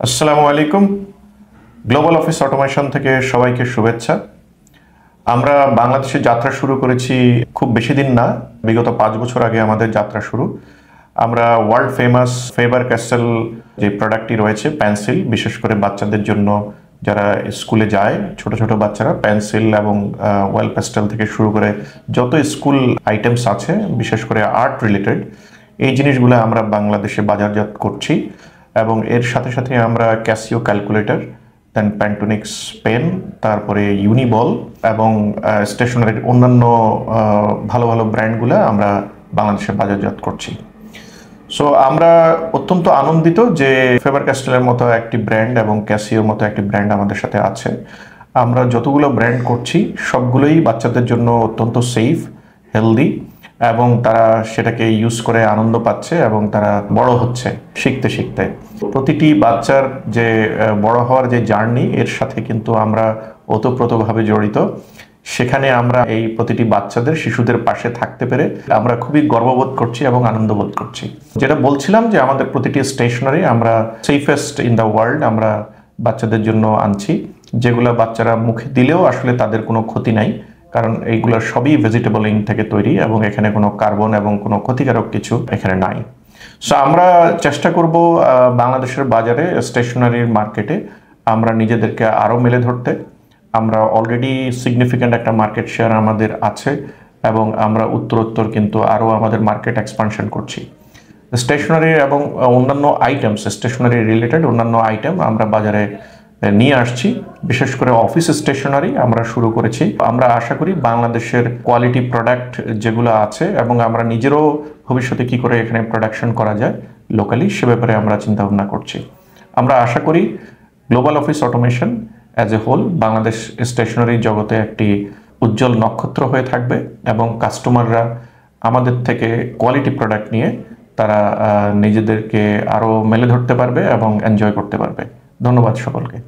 আসসালামু আলাইকুম। Global office automation থেকে সবাইকে শুভেচ্ছা। আমরা বাংলাদেশে যাত্রা শুরু করেছি খুব বেশি দিন না, বিগত 5 বছর আগে আমাদের যাত্রা শুরু। আমরা ওয়ার্ল্ড ফেমাস ফেবার ক্যাসেল যে প্রোডাক্টটি রয়েছে পেন্সিল, বিশেষ করে বাচ্চাদের জন্য যারা স্কুলে যায়, ছোট ছোট বাচ্চারা পেন্সিল এবং ওয়েল পেস্টেল থেকে শুরু করে যত স্কুল আইটেমস আছে, বিশেষ করে আর্ট রিলেটেড, এই জিনিসগুলো আমরা বাংলাদেশে বাজারজাত করছি। এবং এর সাথে সাথে আমরা ক্যাসিও ক্যালকুলেটর, দেন প্যান্টোনিক্স পেন, তারপরে ইউনিবল এবং স্টেশনারির অন্যান্য ভালো ভালো ব্র্যান্ডগুলো আমরা বাংলাদেশে বাজারজাত করছি। সো আমরা অত্যন্ত আনন্দিত যে ফেবার ক্যাস্টেলের মতো একটি ব্র্যান্ড এবং ক্যাসিওর মতো একটি ব্র্যান্ড আমাদের সাথে আছে। আমরা যতগুলো ব্র্যান্ড করছি সবগুলোই বাচ্চাদের জন্য অত্যন্ত সেফ, হেলদি, এবং তারা সেটাকে ইউজ করে আনন্দ পাচ্ছে এবং তারা বড় হচ্ছে শিখতে শিখতে। প্রতিটি বাচ্চার যে বড় হওয়ার যে জার্নি, এর সাথে কিন্তু আমরা ওতপ্রোতভাবে জড়িত। সেখানে আমরা এই প্রতিটি বাচ্চাদের, শিশুদের পাশে থাকতে পেরে আমরা খুবই গর্ববোধ করছি এবং আনন্দ বোধ করছি। যেটা বলছিলাম যে আমাদের প্রতিটি স্টেশনারি আমরা সেফেস্ট ইন দ্য ওয়ার্ল্ড আমরা বাচ্চাদের জন্য আনছি, যেগুলো বাচ্চারা মুখে দিলেও আসলে তাদের কোনো ক্ষতি নাই, কারণ এইগুলো সবই ভেজিটেবল ইঙ্ক থেকে তৈরি এবং এখানে কোনো কার্বন এবং কোনো ক্ষতিকারক কিছু এখানে নাই। সো আমরা চেষ্টা করব বাংলাদেশের বাজারে, স্টেশনারির মার্কেটে আমরা নিজেদেরকে আরও মেলে ধরতে। আমরা অলরেডি সিগনিফিক্যান্ট একটা মার্কেট শেয়ার আমাদের আছে এবং আমরা উত্তরোত্তর কিন্তু আরও আমাদের মার্কেট এক্সপানশন করছি। স্টেশনারি এবং অন্যান্য আইটেমস, স্টেশনারি রিলেটেড অন্যান্য আইটেম আমরা বাজারে নিয়ে আসছি। বিশেষ করে অফিস স্টেশনারি আমরা শুরু করেছি। আমরা আশা করি বাংলাদেশের কোয়ালিটি প্রোডাক্ট যেগুলো আছে, এবং আমরা নিজেরও ভবিষ্যতে কি করে এখানে প্রোডাকশন করা যায় লোকালি, সে ব্যাপারে আমরা চিন্তা ভাবনা করছি। আমরা আশা করি global office automation as a whole Bangladesh stationery জগতে একটি উজ্জ্বল নক্ষত্র হয়ে থাকবে এবং কাস্টমাররা আমাদের থেকে কোয়ালিটি প্রোডাক্ট নিয়ে তারা নিজেদেরকে আরও মেলে ধরতে পারবে এবং এনজয় করতে পারবে। ধন্যবাদ সকলকে।